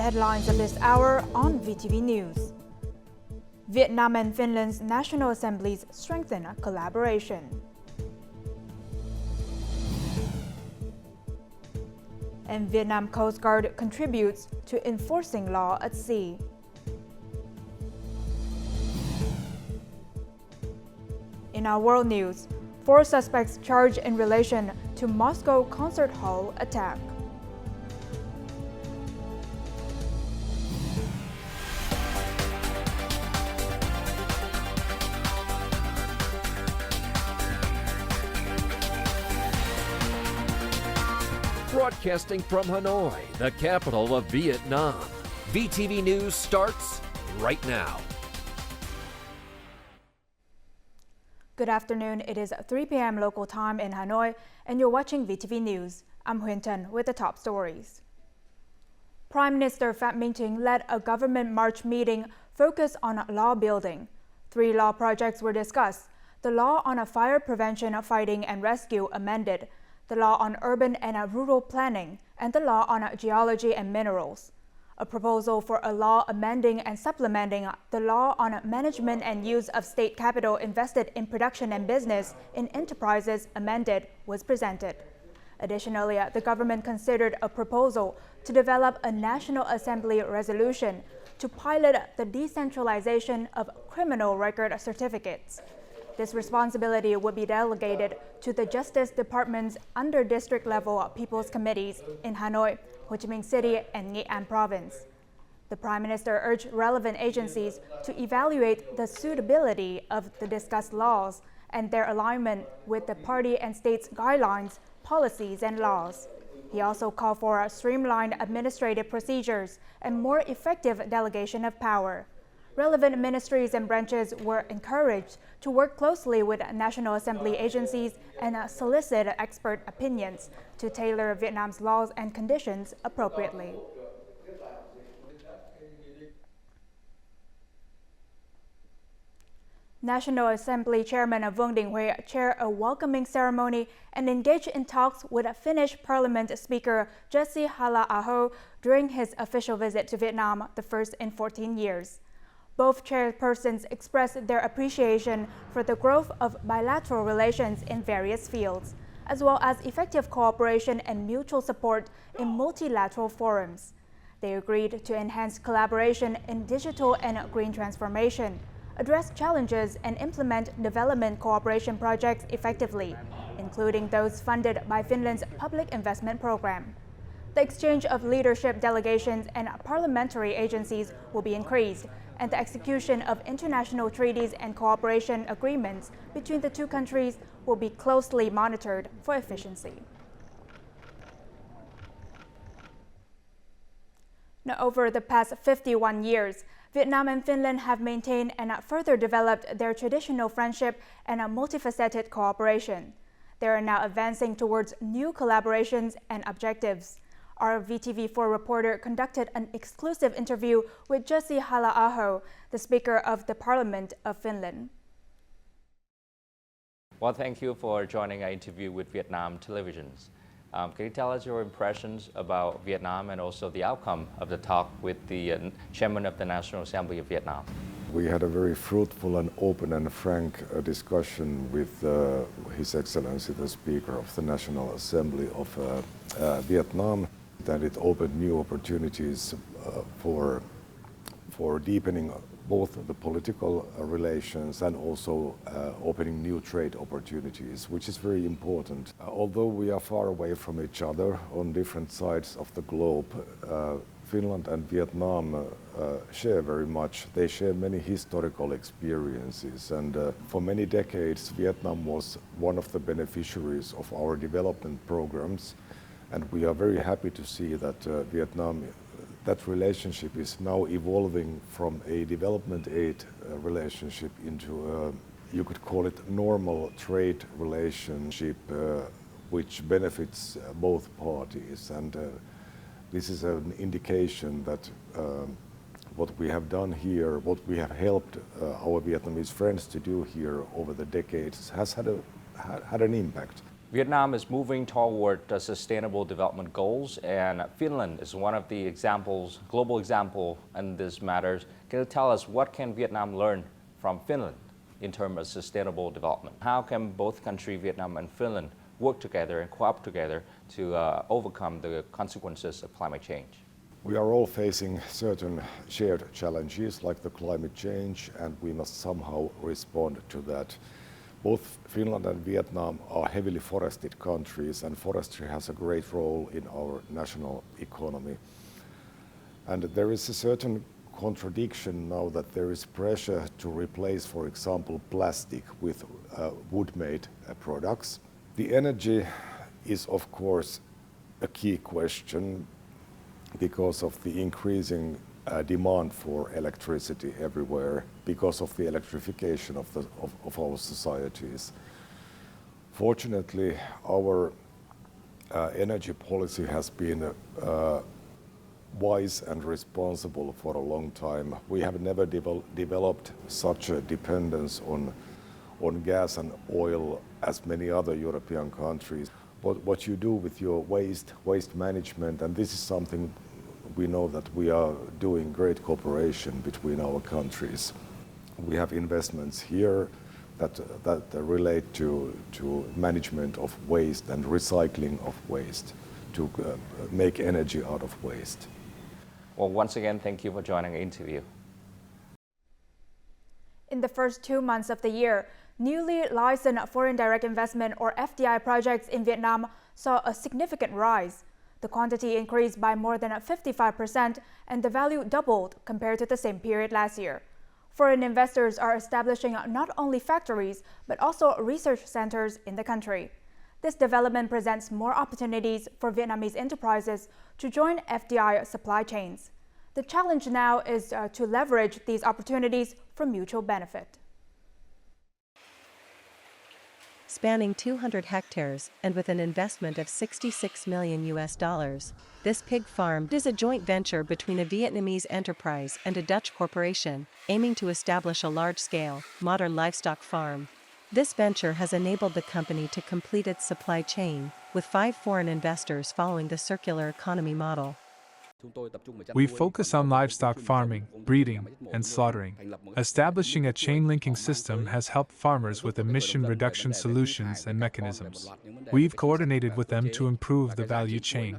The headlines of this hour on VTV News. Vietnam and Finland's National Assemblies strengthen collaboration. And Vietnam Coast Guard contributes to enforcing law at sea. In our world news, 4 suspects charged in relation to Moscow concert hall attack. Broadcasting from Hanoi, the capital of Vietnam. VTV News starts right now. Good afternoon. It is 3 p.m. local time in Hanoi, and you're watching VTV News. I'm Huyen Tân with the top stories. Prime Minister Pham Minh Chinh led a government march meeting focused on law building. 3 law projects were discussed. The law on fire prevention, fighting and rescue amended, the law on urban and rural planning, and the law on geology and minerals. A proposal for a law amending and supplementing the law on management and use of state capital invested in production and business in enterprises amended was presented. Additionally, the government considered a proposal to develop a National Assembly resolution to pilot the decentralization of criminal record certificates. This responsibility would be delegated to the Justice Department's under-district level People's Committees in Hanoi, Ho Chi Minh City, and Nghệ An Province. The Prime Minister urged relevant agencies to evaluate the suitability of the discussed laws and their alignment with the party and state's guidelines, policies, and laws. He also called for streamlined administrative procedures and more effective delegation of power. Relevant ministries and branches were encouraged to work closely with National Assembly agencies and solicit expert opinions to tailor Vietnam's laws and conditions appropriately. National Assembly Chairman Vương Đình Huệ chaired a welcoming ceremony and engaged in talks with Finnish Parliament Speaker Jussi Halla-aho during his official visit to Vietnam, the first in 14 years. Both chairpersons expressed their appreciation for the growth of bilateral relations in various fields, as well as effective cooperation and mutual support in multilateral forums. They agreed to enhance collaboration in digital and green transformation, address challenges, and implement development cooperation projects effectively, including those funded by Finland's public investment program. The exchange of leadership delegations and parliamentary agencies will be increased, and the execution of international treaties and cooperation agreements between the 2 countries will be closely monitored for efficiency. Now, over the past 51 years, Vietnam and Finland have maintained and further developed their traditional friendship and a multifaceted cooperation. They are now advancing towards new collaborations and objectives. Our VTV4 reporter conducted an exclusive interview with Jussi Halla-aho, the Speaker of the Parliament of Finland. Well, thank you for joining our interview with Vietnam televisions. Can you tell us your impressions about Vietnam and also the outcome of the talk with the Chairman of the National Assembly of Vietnam? We had a very fruitful and open and frank discussion with His Excellency, the Speaker of the National Assembly of Vietnam, that it opened new opportunities for deepening both the political relations and also opening new trade opportunities, which is very important. Although we are far away from each other on different sides of the globe, Finland and Vietnam share very much. They share many historical experiences, and for many decades Vietnam was one of the beneficiaries of our development programs, and we are very happy to see that that relationship is now evolving from a development aid relationship into you could call it normal trade relationship, which benefits both parties. And this is an indication that what we have done here, what we have helped our Vietnamese friends to do here over the decades has had an impact. Vietnam is moving toward the sustainable development goals, and Finland is one of the examples, global example in this matters. Can you tell us what can Vietnam learn from Finland in terms of sustainable development? How can both countries, Vietnam and Finland, work together and cooperate together to overcome the consequences of climate change? We are all facing certain shared challenges like the climate change, and we must somehow respond to that. Both Finland and Vietnam are heavily forested countries, and forestry has a great role in our national economy. And there is a certain contradiction now that there is pressure to replace, for example, plastic with wood-made products. The energy is, of course, a key question because of the increasing demand for electricity everywhere, because of the electrification of our societies. Fortunately, our energy policy has been wise and responsible for a long time. We have never developed such a dependence on gas and oil as many other European countries. But what you do with your waste management, and this is something we know that we are doing great cooperation between our countries. We have investments here that relate to management of waste and recycling of waste, to make energy out of waste. Well, once again, thank you for joining the interview. In the first 2 months of the year, newly licensed foreign direct investment or FDI projects in Vietnam saw a significant rise. The quantity increased by more than 55% and the value doubled compared to the same period last year. Foreign investors are establishing not only factories but also research centers in the country. This development presents more opportunities for Vietnamese enterprises to join FDI supply chains. The challenge now is to leverage these opportunities for mutual benefit. Spanning 200 hectares and with an investment of $66 million, this pig farm is a joint venture between a Vietnamese enterprise and a Dutch corporation, aiming to establish a large-scale, modern livestock farm. This venture has enabled the company to complete its supply chain, with 5 foreign investors following the circular economy model. We focus on livestock farming, breeding, and slaughtering. Establishing a chain-linking system has helped farmers with emission reduction solutions and mechanisms. We've coordinated with them to improve the value chain.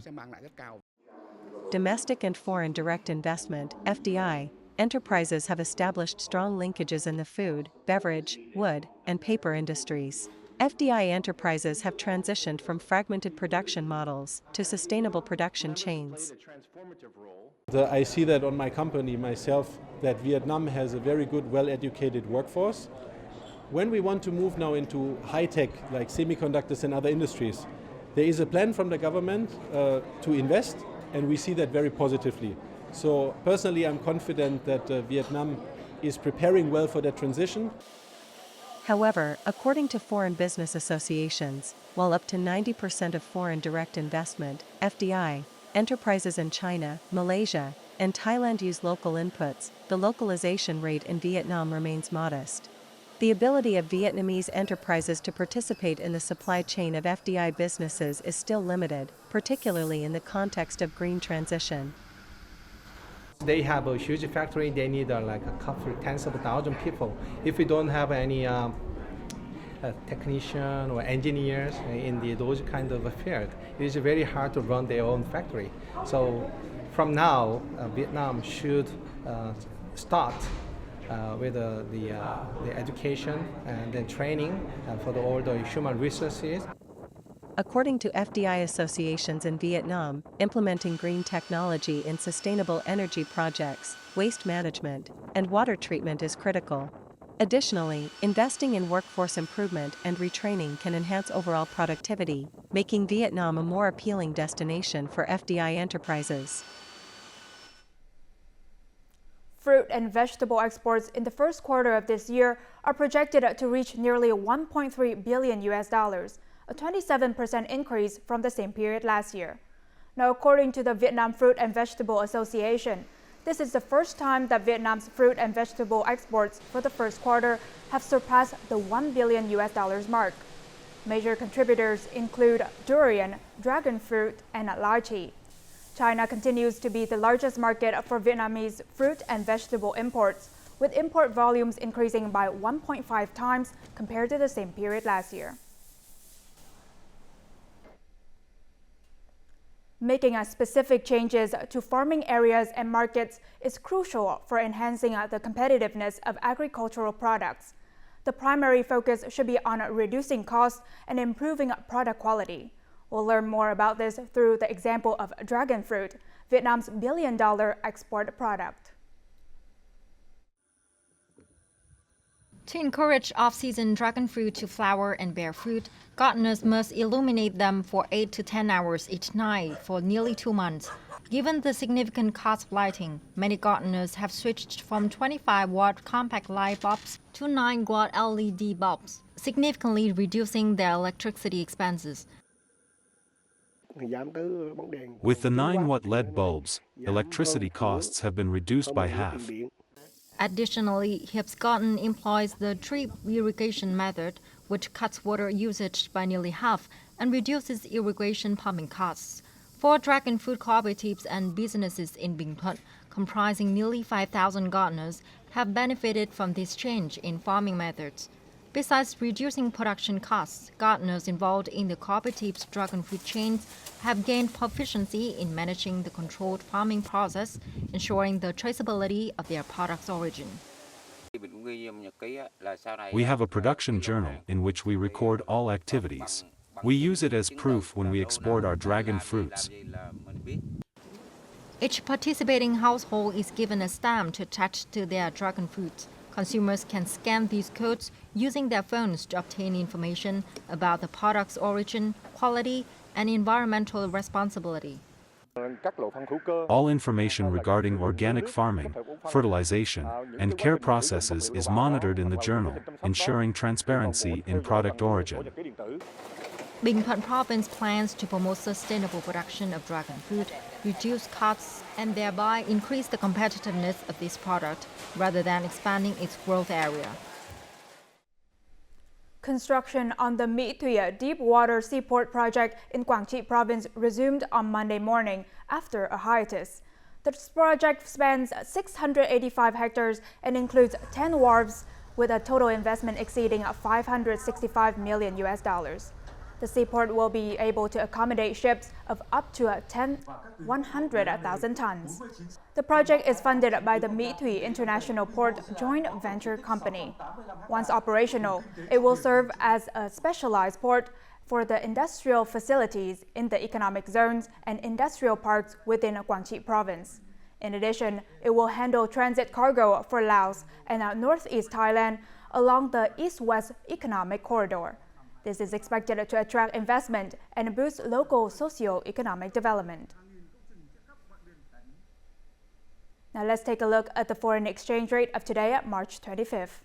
Domestic and foreign direct investment, FDI, enterprises have established strong linkages in the food, beverage, wood, and paper industries. FDI enterprises have transitioned from fragmented production models to sustainable production chains. I see that on my company myself, that Vietnam has a very good, well-educated workforce. When we want to move now into high-tech, like semiconductors and other industries, there is a plan from the government to invest, and we see that very positively. So personally, I'm confident that Vietnam is preparing well for that transition. However, according to foreign business associations, while up to 90% of foreign direct investment, FDI, enterprises in China, Malaysia, and Thailand use local inputs, the localization rate in Vietnam remains modest. The ability of Vietnamese enterprises to participate in the supply chain of FDI businesses is still limited, particularly in the context of green transition. They have a huge factory, they need like a couple, tens of thousands of people. If we don't have any technician or engineers in those kind of field, it is very hard to run their own factory. So from now, Vietnam should start with the education and then training for all the human resources. According to FDI associations in Vietnam, implementing green technology in sustainable energy projects, waste management, and water treatment is critical. Additionally, investing in workforce improvement and retraining can enhance overall productivity, making Vietnam a more appealing destination for FDI enterprises. Fruit and vegetable exports in the first quarter of this year are projected to reach nearly $1.3 billion, a 27% increase from the same period last year. Now, according to the Vietnam Fruit and Vegetable Association, this is the first time that Vietnam's fruit and vegetable exports for the first quarter have surpassed the $1 billion mark. Major contributors include durian, dragon fruit, and lychee. China continues to be the largest market for Vietnamese fruit and vegetable imports, with import volumes increasing by 1.5 times compared to the same period last year. Making specific changes to farming areas and markets is crucial for enhancing the competitiveness of agricultural products. The primary focus should be on reducing costs and improving product quality. We'll learn more about this through the example of dragon fruit, Vietnam's billion-dollar export product. To encourage off-season dragon fruit to flower and bear fruit, gardeners must illuminate them for 8 to 10 hours each night for nearly 2 months. Given the significant cost of lighting, many gardeners have switched from 25-watt compact light bulbs to 9-watt LED bulbs, significantly reducing their electricity expenses. With the 9-watt LED bulbs, electricity costs have been reduced by half. Additionally, Hibb's Garden employs the drip irrigation method, which cuts water usage by nearly half and reduces irrigation pumping costs. 4 dragon fruit cooperatives and businesses in Binh Thuận, comprising nearly 5,000 gardeners, have benefited from this change in farming methods. Besides reducing production costs, gardeners involved in the cooperative's dragon fruit chains have gained proficiency in managing the controlled farming process, ensuring the traceability of their product's origin. We have a production journal in which we record all activities. We use it as proof when we export our dragon fruits. Each participating household is given a stamp to attach to their dragon fruit. Consumers can scan these codes using their phones to obtain information about the product's origin, quality, and environmental responsibility. All information regarding organic farming, fertilization, and care processes is monitored in the journal, ensuring transparency in product origin. Binh Thuận Province plans to promote sustainable production of dragon fruit, reduce costs, and thereby increase the competitiveness of this product, rather than expanding its growth area. Construction on the My Thuy deep water seaport project in Quảng Trị province resumed on Monday morning after a hiatus. This project spans 685 hectares and includes 10 wharves with a total investment exceeding $565 million. The seaport will be able to accommodate ships of up to 100,000 tons. The project is funded by the My Thuy International Port Joint Venture Company. Once operational, it will serve as a specialized port for the industrial facilities in the economic zones and industrial parks within Quảng Trị province. In addition, it will handle transit cargo for Laos and northeast Thailand along the east-west economic corridor. This is expected to attract investment and boost local socio-economic development. Now let's take a look at the foreign exchange rate of today, March 25th.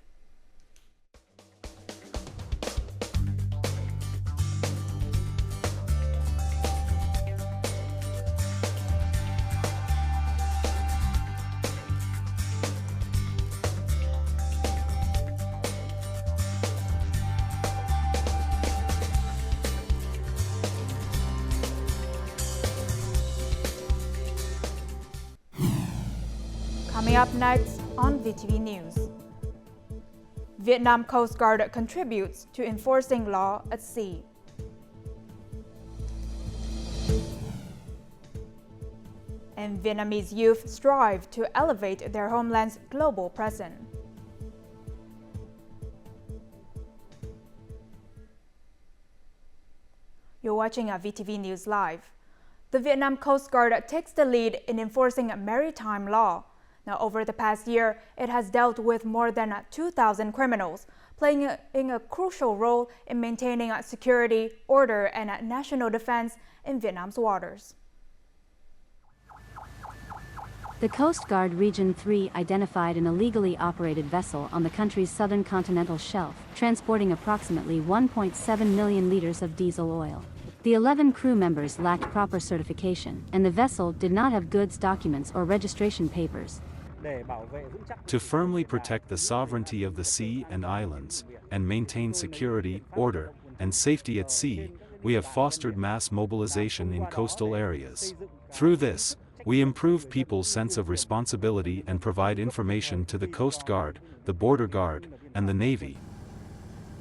Coming up next on VTV News. Vietnam Coast Guard contributes to enforcing law at sea. And Vietnamese youth strive to elevate their homeland's global presence. You're watching VTV News Live. The Vietnam Coast Guard takes the lead in enforcing maritime law. Now, over the past year, it has dealt with more than 2,000 criminals, playing a crucial role in maintaining security, order, and national defense in Vietnam's waters. The Coast Guard Region 3 identified an illegally operated vessel on the country's southern continental shelf, transporting approximately 1.7 million liters of diesel oil. The 11 crew members lacked proper certification, and the vessel did not have goods documents or registration papers. To firmly protect the sovereignty of the sea and islands, and maintain security, order, and safety at sea, we have fostered mass mobilization in coastal areas. Through this, we improve people's sense of responsibility and provide information to the Coast Guard, the Border Guard, and the Navy.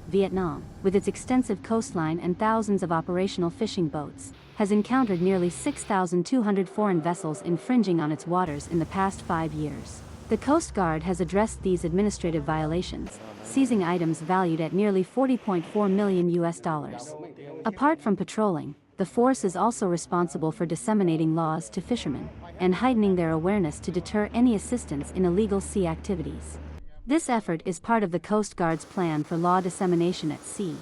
Vietnam, with its extensive coastline and thousands of operational fishing boats, has encountered nearly 6,200 foreign vessels infringing on its waters in the past 5 years. The Coast Guard has addressed these administrative violations, seizing items valued at nearly $40.4 million. Apart from patrolling, the force is also responsible for disseminating laws to fishermen and heightening their awareness to deter any assistance in illegal sea activities. This effort is part of the Coast Guard's plan for law dissemination at sea.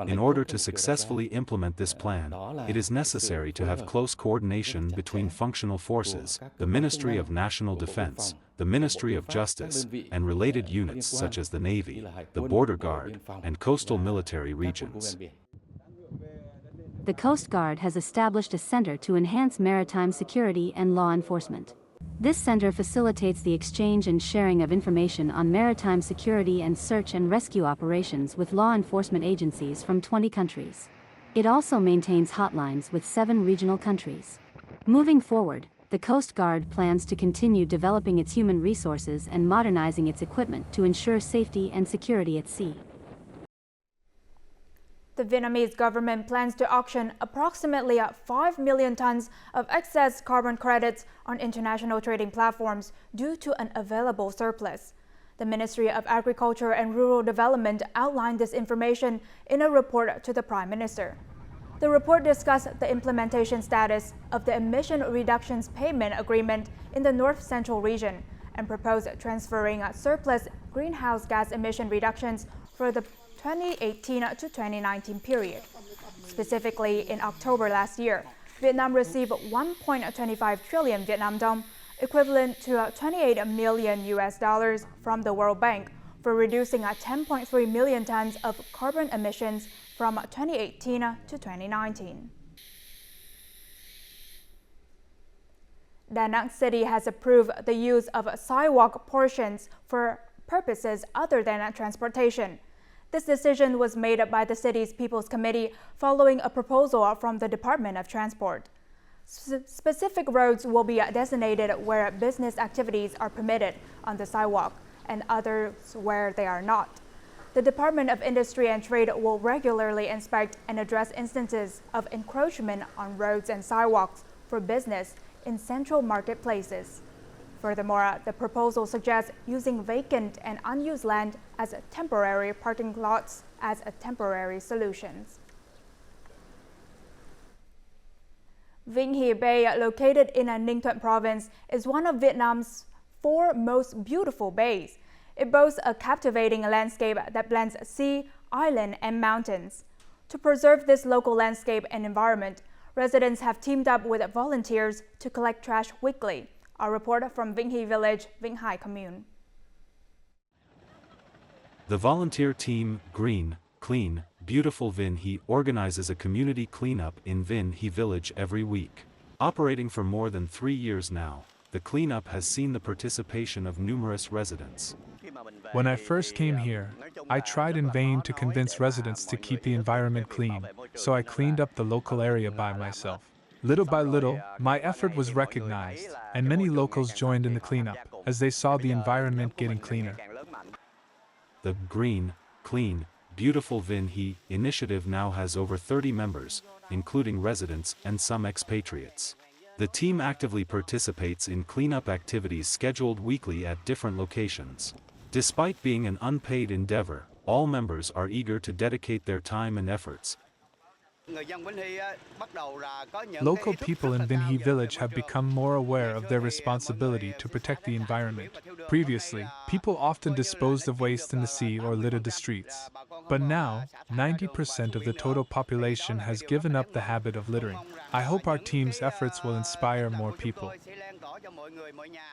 In order to successfully implement this plan, it is necessary to have close coordination between functional forces, the Ministry of National Defense, the Ministry of Justice, and related units such as the Navy, the Border Guard, and coastal military regions. The Coast Guard has established a center to enhance maritime security and law enforcement. This center facilitates the exchange and sharing of information on maritime security and search and rescue operations with law enforcement agencies from 20 countries. It also maintains hotlines with 7 regional countries. Moving forward, the Coast Guard plans to continue developing its human resources and modernizing its equipment to ensure safety and security at sea. The Vietnamese government plans to auction approximately 5 million tons of excess carbon credits on international trading platforms due to an available surplus. The Ministry of Agriculture and Rural Development outlined this information in a report to the Prime Minister. The report discussed the implementation status of the emission reductions payment agreement in the North Central region and proposed transferring surplus greenhouse gas emission reductions for the 2018 to 2019 period. Specifically, in October last year, Vietnam received 1.25 trillion Vietnam dong, equivalent to $28 million from the World Bank for reducing 10.3 million tons of carbon emissions from 2018 to 2019. Da Nang City has approved the use of sidewalk portions for purposes other than transportation. This decision was made by the city's People's Committee following a proposal from the Department of Transport. Specific roads will be designated where business activities are permitted on the sidewalk and others where they are not. The Department of Industry and Trade will regularly inspect and address instances of encroachment on roads and sidewalks for business in central marketplaces. Furthermore, the proposal suggests using vacant and unused land as temporary parking lots as a temporary solution. Vinh Hy Bay, located in Ninh Thuận province, is one of Vietnam's 4 most beautiful bays. It boasts a captivating landscape that blends sea, island, and mountains. To preserve this local landscape and environment, residents have teamed up with volunteers to collect trash weekly. A report from Vinh Hy Village, Vinh Hai Commune. The volunteer team, Green, Clean, Beautiful Vinh Hy organizes a community cleanup in Vinh Hy Village every week. Operating for more than 3 years now, the cleanup has seen the participation of numerous residents. When I first came here, I tried in vain to convince residents to keep the environment clean, so I cleaned up the local area by myself. Little by little, my effort was recognized, and many locals joined in the cleanup, as they saw the environment getting cleaner. The Green, Clean, Beautiful Vinh Hy initiative now has over 30 members, including residents and some expatriates. The team actively participates in cleanup activities scheduled weekly at different locations. Despite being an unpaid endeavor, all members are eager to dedicate their time and efforts. Local people in Vinh Hy Village have become more aware of their responsibility to protect the environment. Previously, people often disposed of waste in the sea or littered the streets. But now, 90% of the total population has given up the habit of littering. I hope our team's efforts will inspire more people.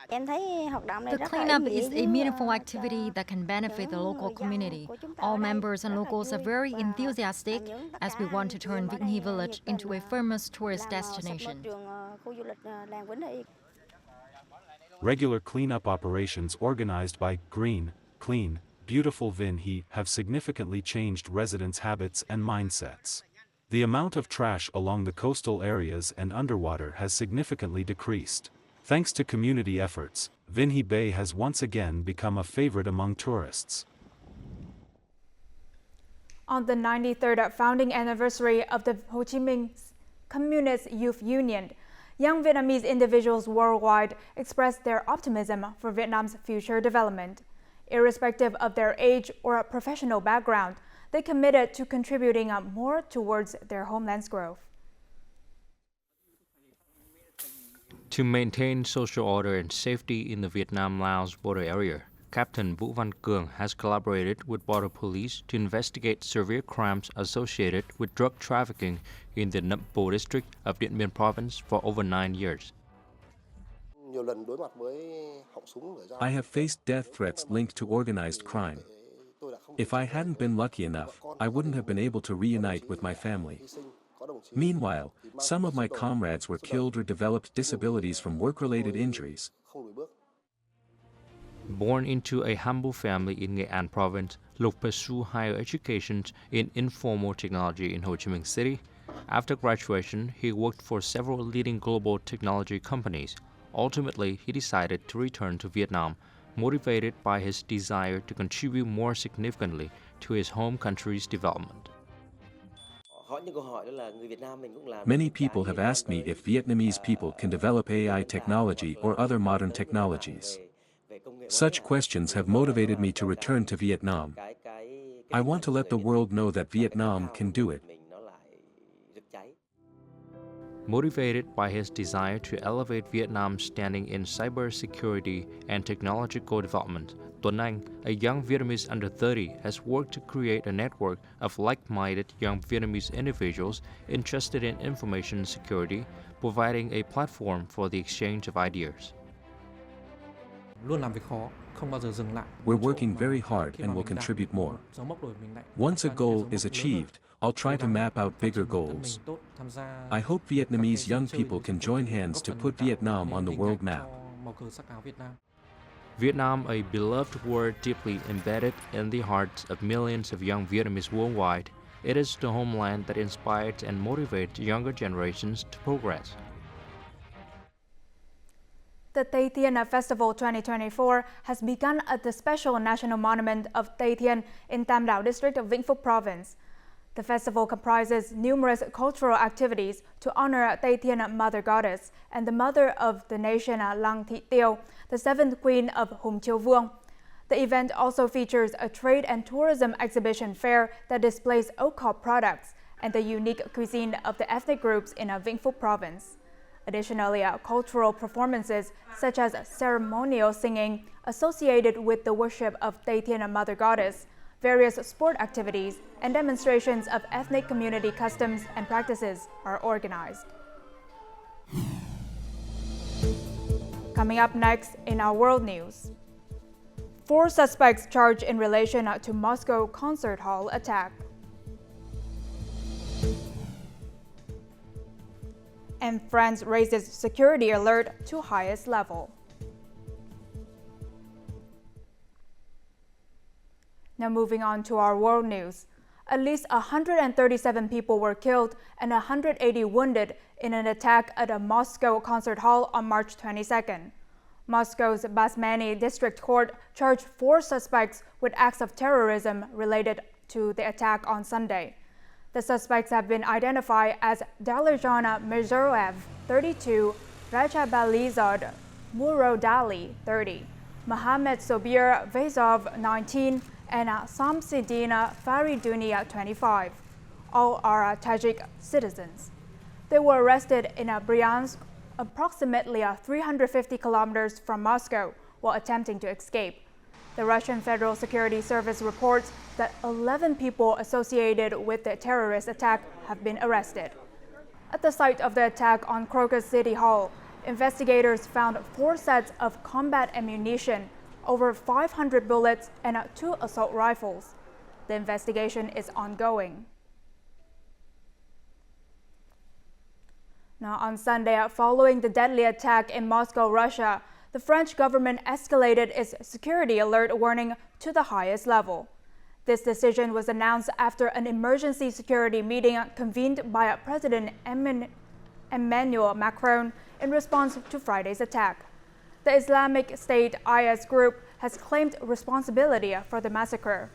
The cleanup is a meaningful activity that can benefit the local community. All members and locals are very enthusiastic as we want to turn Vinh Hy Village into a famous tourist destination. Regular cleanup operations organized by Green, Clean, beautiful Vinh He have significantly changed residents' habits and mindsets. The amount of trash along the coastal areas and underwater has significantly decreased. Thanks to community efforts, Vinh He Bay has once again become a favorite among tourists. On the 93rd founding anniversary of the Ho Chi Minh Communist Youth Union, young Vietnamese individuals worldwide expressed their optimism for Vietnam's future development. Irrespective of their age or professional background, they committed to contributing more towards their homeland's growth. To maintain social order and safety in the Vietnam-Laos border area, Captain Vũ Văn Cường has collaborated with border police to investigate severe crimes associated with drug trafficking in the Nậm Po district of Điện Biên province for over 9 years. I have faced death threats linked to organized crime. If I hadn't been lucky enough, I wouldn't have been able to reunite with my family. Meanwhile, some of my comrades were killed or developed disabilities from work-related injuries. Born into a humble family in Nghệ An province, Lục pursued higher education in informal technology in Ho Chi Minh City. After graduation, he worked for several leading global technology companies. Ultimately, he decided to return to Vietnam, motivated by his desire to contribute more significantly to his home country's development. Many people have asked me if Vietnamese people can develop AI technology or other modern technologies. Such questions have motivated me to return to Vietnam. I want to let the world know that Vietnam can do it. Motivated by his desire to elevate Vietnam's standing in cybersecurity and technological development, Tuấn Anh, a young Vietnamese under 30, has worked to create a network of like-minded young Vietnamese individuals interested in information security, providing a platform for the exchange of ideas. We're working very hard and will contribute more. Once a goal is achieved, I'll try to map out bigger goals. I hope Vietnamese young people can join hands to put Vietnam on the world map. Vietnam, a beloved word deeply embedded in the hearts of millions of young Vietnamese worldwide, it is the homeland that inspires and motivates younger generations to progress. The Tay Thiên Festival 2024 has begun at the special national monument of Tay Thiên in Tam Đảo district of Vĩnh Phúc province. The festival comprises numerous cultural activities to honor Tay Thiên Mother Goddess and the mother of the nation Lang Thị Theo, the seventh queen of Hùng Chiêu Vuông. The event also features a trade and tourism exhibition fair that displays occult products and the unique cuisine of the ethnic groups in Vĩnh Phúc province. Additionally, cultural performances such as ceremonial singing associated with the worship of Tay Thiên Mother Goddess, various sport activities, and demonstrations of ethnic community customs and practices are organized. Coming up next in our world news. 4 suspects charged in relation to Moscow concert hall attack. And France raises security alert to highest level. Now moving on to our world news. At least 137 people were killed and 180 wounded in an attack at a Moscow concert hall on March 22nd. Moscow's Basmany District Court charged 4 suspects with acts of terrorism related to the attack on Sunday. The suspects have been identified as Dalarjan Mirzoev, 32, Rajabalizad Murodali, 30, Mohammed Sobir Vezov, 19, and Samsidina Faridunia, 25. All are Tajik citizens. They were arrested in Bryansk, approximately 350 kilometers from Moscow, while attempting to escape. The Russian Federal Security Service reports that 11 people associated with the terrorist attack have been arrested. At the site of the attack on Crocus City Hall, investigators found 4 sets of combat ammunition, over 500 bullets, and 2 assault rifles. The investigation is ongoing. Now, on Sunday, following the deadly attack in Moscow, Russia, the French government escalated its security alert warning to the highest level. This decision was announced after an emergency security meeting convened by President Emmanuel Macron in response to Friday's attack. The Islamic State IS group has claimed responsibility for the massacre.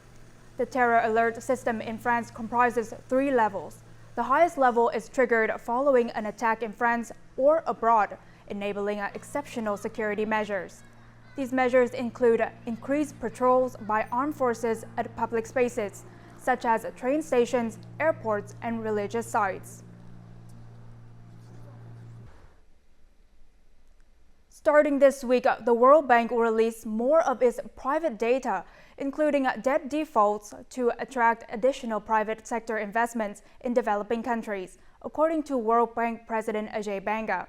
The terror alert system in France comprises 3 levels. The highest level is triggered following an attack in France or abroad, enabling exceptional security measures. These measures include increased patrols by armed forces at public spaces, such as train stations, airports, and religious sites. Starting this week, the World Bank will release more of its private data, including debt defaults, to attract additional private sector investments in developing countries, according to World Bank President Ajay Banga.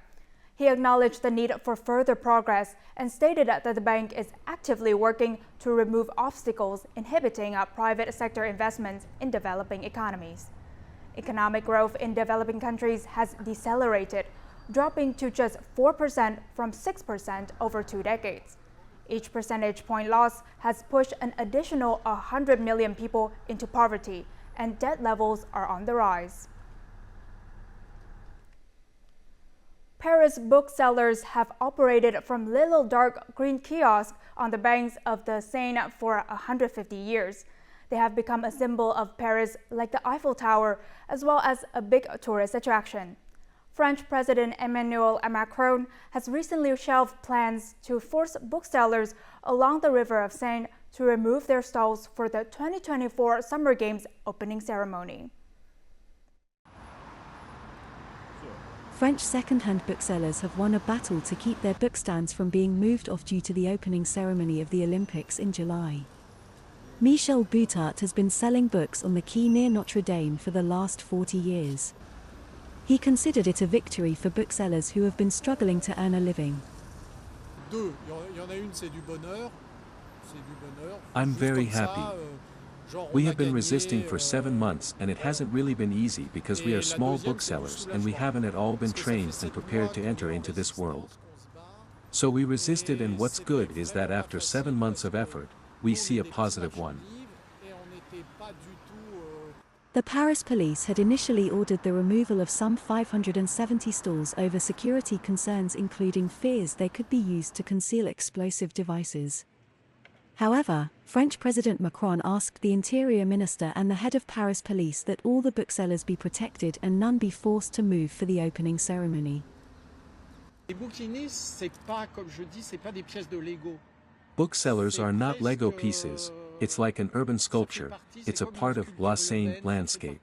He acknowledged the need for further progress and stated that the bank is actively working to remove obstacles inhibiting private sector investments in developing economies. Economic growth in developing countries has decelerated, dropping to just 4% from 6% over 2 decades. Each percentage point loss has pushed an additional 100 million people into poverty, and debt levels are on the rise. Paris booksellers have operated from little dark green kiosks on the banks of the Seine for 150 years. They have become a symbol of Paris, like the Eiffel Tower, as well as a big tourist attraction. French President Emmanuel Macron has recently shelved plans to force booksellers along the river of Seine to remove their stalls for the 2024 Summer Games opening ceremony. French second-hand booksellers have won a battle to keep their bookstands from being moved off due to the opening ceremony of the Olympics in July. Michel Boutart has been selling books on the quay near Notre Dame for the last 40 years. He considered it a victory for booksellers who have been struggling to earn a living. I'm very happy. We have been resisting for 7 months, and it hasn't really been easy because we are small booksellers and we haven't at all been trained and prepared to enter into this world. So we resisted, and what's good is that after 7 months of effort, we see a positive one. The Paris police had initially ordered the removal of some 570 stalls over security concerns, including fears they could be used to conceal explosive devices. However, French President Macron asked the Interior Minister and the head of Paris Police that all the booksellers be protected and none be forced to move for the opening ceremony. Booksellers are not Lego pieces, it's like an urban sculpture, it's a part of La Seine landscape.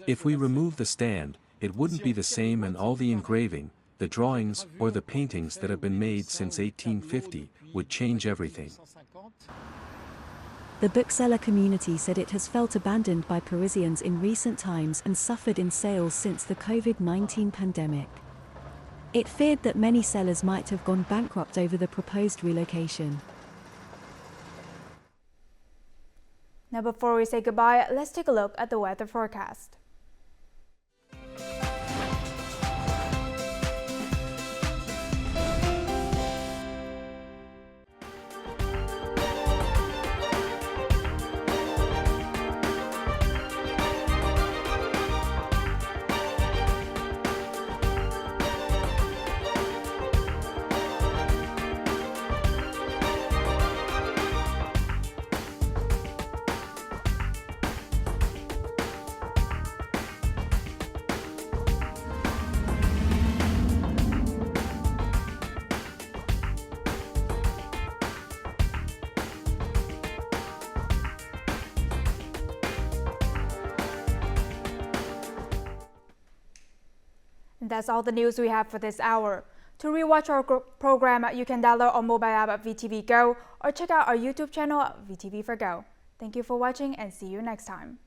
If we remove the stand, it wouldn't be the same, and all the engraving, the drawings, or the paintings that have been made since 1850 would change everything. The bookseller community said it has felt abandoned by Parisians in recent times and suffered in sales since the COVID-19 pandemic. It feared that many sellers might have gone bankrupt over the proposed relocation. Now, before we say goodbye, let's take a look at the weather forecast. And that's all the news we have for this hour. To rewatch our program, you can download our mobile app at VTVgo or check out our YouTube channel, VTV4Go. Thank you for watching and see you next time.